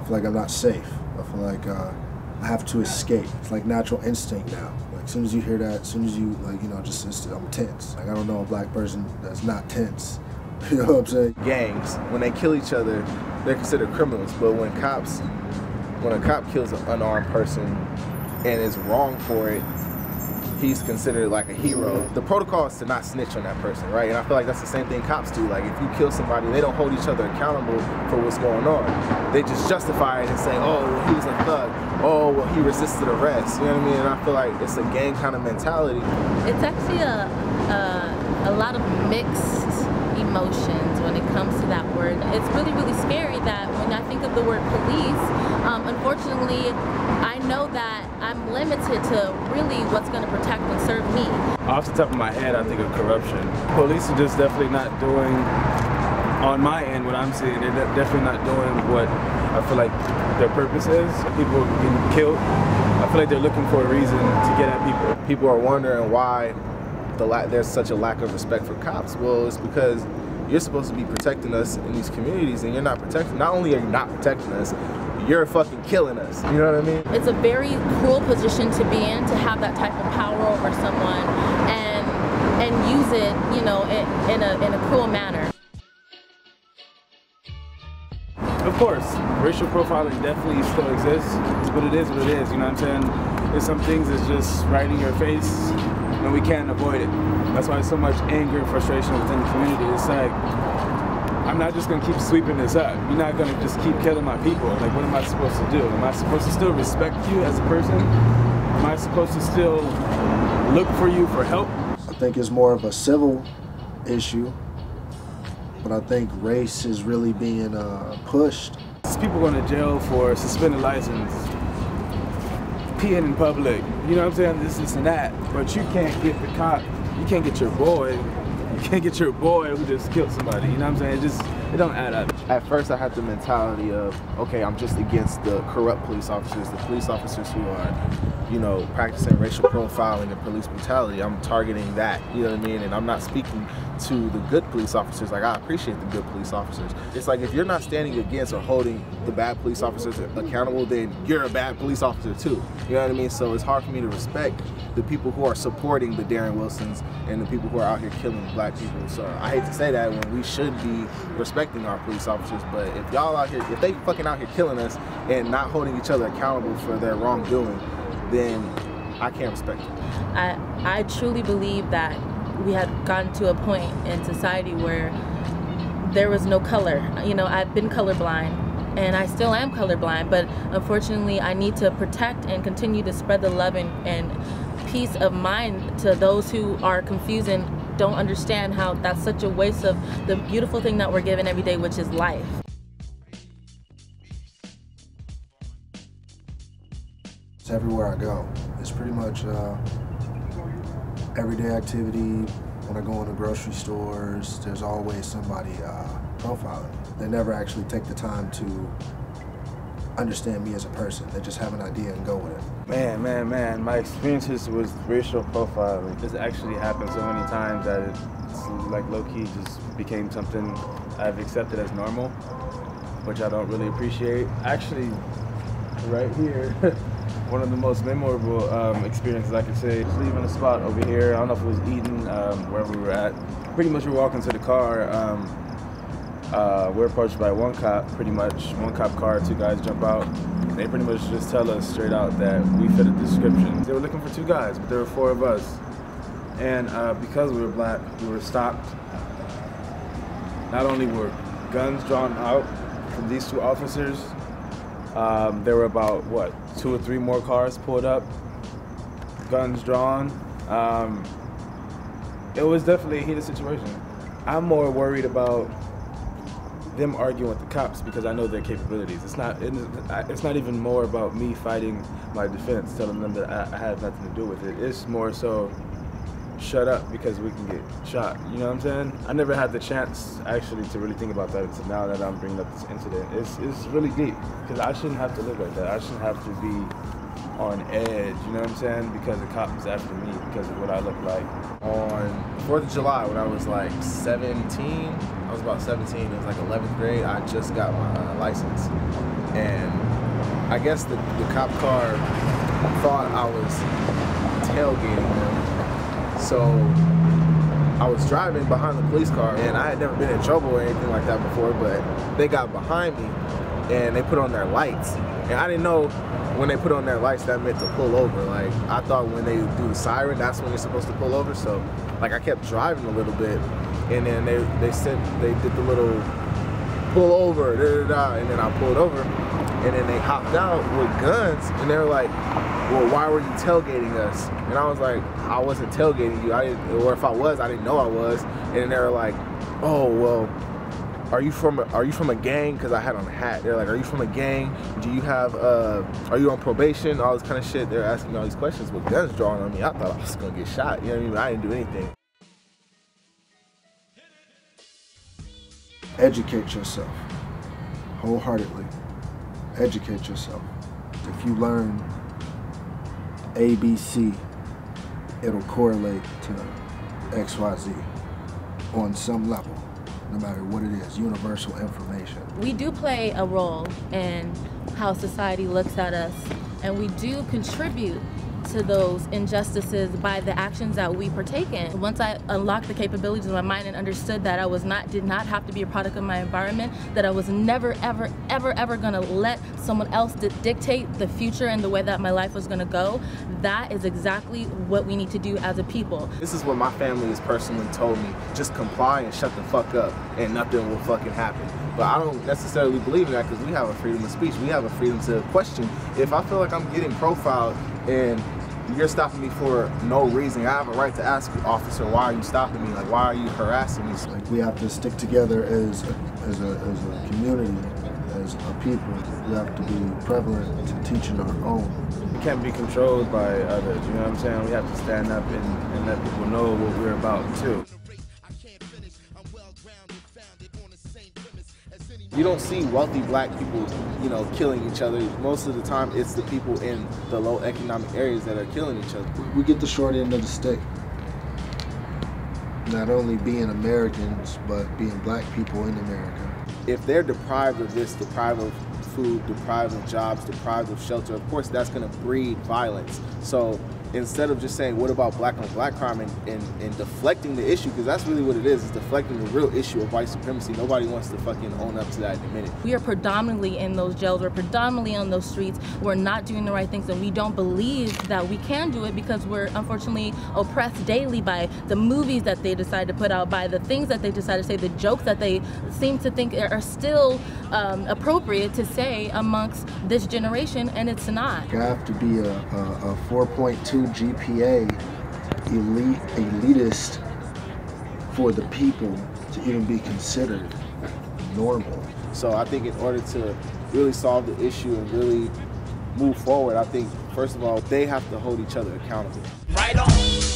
feel like I'm not safe. I feel like I have to escape. It's like natural instinct now. Like as soon as you hear that, as soon as you like, you know, just I'm tense. Like I don't know a black person that's not tense. You know what I'm saying? Gangs, when they kill each other, they're considered criminals. But when a cop kills an unarmed person and is wrong for it, he's considered like a hero. The protocol is to not snitch on that person, right? And I feel like that's the same thing cops do. Like if you kill somebody, they don't hold each other accountable for what's going on. They just justify it and say, oh, well, he was a thug. Oh, well, he resisted arrest. You know what I mean? And I feel like it's a gang kind of mentality. It's actually a lot of mixed emotions when it comes to that word. It's really, really scary that when I think of the word police, unfortunately, I know that I'm limited to really what's going to protect and serve me. Off the top of my head, I think of corruption. Police are just definitely not doing, on my end, what I'm seeing, they're definitely not doing what I feel like their purpose is. People are getting killed. I feel like they're looking for a reason to get at people. People are wondering why there's such a lack of respect for cops. Well, it's because you're supposed to be protecting us in these communities, and you're not protecting. Not only are you not protecting us, you're fucking killing us. You know what I mean? It's a very cruel position to be in, to have that type of power over someone and use it, you know, in a cruel manner. Of course, racial profiling definitely still exists, but it is what it is, you know what I'm saying? There's some things that's just right in your face, and we can't avoid it. That's why there's so much anger and frustration within the community. It's like, I'm not just gonna keep sweeping this up. You're not gonna just keep killing my people. Like, what am I supposed to do? Am I supposed to still respect you as a person? Am I supposed to still look for you for help? I think it's more of a civil issue, but I think race is really being pushed. There's people going to jail for suspended license, peeing in public, you know what I'm saying, this and that, but you can't get the cop, you can't get your boy who just killed somebody, you know what I'm saying, it don't add up. At first I had the mentality of, okay, I'm just against the corrupt police officers, the police officers who are, you know, practicing racial profiling and police brutality. I'm targeting that, you know what I mean? And I'm not speaking to the good police officers. Like, I appreciate the good police officers. It's like, if you're not standing against or holding the bad police officers accountable, then you're a bad police officer too. You know what I mean? So it's hard for me to respect the people who are supporting the Darren Wilsons and the people who are out here killing black people. So I hate to say that when we should be respecting our police officers, but if y'all out here, if they fucking out here killing us and not holding each other accountable for their wrongdoing, then I can't respect it. I truly believe that we had gotten to a point in society where there was no color. You know, I've been colorblind and I still am colorblind, but unfortunately I need to protect and continue to spread the love and peace of mind to those who are confused and don't understand how that's such a waste of the beautiful thing that we're given every day, which is life. It's everywhere I go. It's pretty much everyday activity. When I go into grocery stores, there's always somebody profiling. They never actually take the time to understand me as a person. They just have an idea and go with it. Man, my experiences with racial profiling, this actually happened so many times that it's like low-key just became something I've accepted as normal, which I don't really appreciate. Actually, right here, one of the most memorable experiences I could say, just leaving a spot over here. I don't know if it was Eden, where we were at. Pretty much we were walking to the car. We're approached by one cop, pretty much. One cop car, two guys jump out. They pretty much just tell us straight out that we fit a description. They were looking for two guys, but there were four of us. And because we were black, we were stopped. Not only were guns drawn out from these two officers, there were about, what, 2 or 3 more cars pulled up, guns drawn. It was definitely a heated situation. I'm more worried about them arguing with the cops because I know their capabilities. It's not even more about me fighting my defense, telling them that I had nothing to do with it. It's more so, shut up because we can get shot. You know what I'm saying? I never had the chance actually to really think about that until now that I'm bringing up this incident. It's really deep because I shouldn't have to live like that. I shouldn't have to be on edge, you know what I'm saying? Because the cop was after me because of what I look like. On 4th of July, when I was like 17, I was about 17, it was like 11th grade, I just got my license. And I guess the cop car thought I was tailgating them. So I was driving behind the police car, and I had never been in trouble or anything like that before, but they got behind me and they put on their lights. And I didn't know when they put on their lights that meant to pull over. Like, I thought when they do the siren, that's when you're supposed to pull over. So like, I kept driving a little bit, and then they did the little pull over, and then I pulled over, and then they hopped out with guns, and they were like, well, why were you tailgating us? And I was like, I wasn't tailgating you. Or if I was, I didn't know I was. And then they were like, oh, well, are you from a gang? Because I had on a hat. They're like, are you from a gang? Do you have are you on probation? All this kind of shit. They're asking me all these questions with guns drawn on me. I thought I was gonna get shot. You know what I mean? I didn't do anything. Educate yourself wholeheartedly. Educate yourself. If you learn ABC, it'll correlate to XYZ on some level, no matter what it is, universal information. We do play a role in how society looks at us, and we do contribute to those injustices by the actions that we partake in. Once I unlocked the capabilities of my mind and understood that I did not have to be a product of my environment, that I was never, ever, ever, ever gonna let someone else dictate the future and the way that my life was gonna go, that is exactly what we need to do as a people. This is what my family has personally told me. Just comply and shut the fuck up, and nothing will fucking happen. But I don't necessarily believe in that, because we have a freedom of speech. We have a freedom to question. If I feel like I'm getting profiled and you're stopping me for no reason, I have a right to ask you, officer, why are you stopping me? Like, why are you harassing me? Like, we have to stick together as a community, as a people. We have to be prevalent to teaching our own. We can't be controlled by others, you know what I'm saying? We have to stand up and let people know what we're about too. You don't see wealthy black people, you know, killing each other. Most of the time, it's the people in the low economic areas that are killing each other. We get the short end of the stick. Not only being Americans, but being black people in America. If they're deprived of this, deprived of food, deprived of jobs, deprived of shelter, of course that's gonna breed violence. So instead of just saying, what about black on black crime, and deflecting the issue, because that's really what it is deflecting the real issue of white supremacy. Nobody wants to fucking own up to that in a minute. We are predominantly in those jails, we're predominantly on those streets, we're not doing the right things, and we don't believe that we can do it because we're unfortunately oppressed daily by the movies that they decide to put out, by the things that they decide to say, the jokes that they seem to think are still appropriate to say amongst this generation, and it's not. You have to be a 4.2 GPA elitist for the people to even be considered normal. So I think in order to really solve the issue and really move forward, I think first of all they have to hold each other accountable. Right on.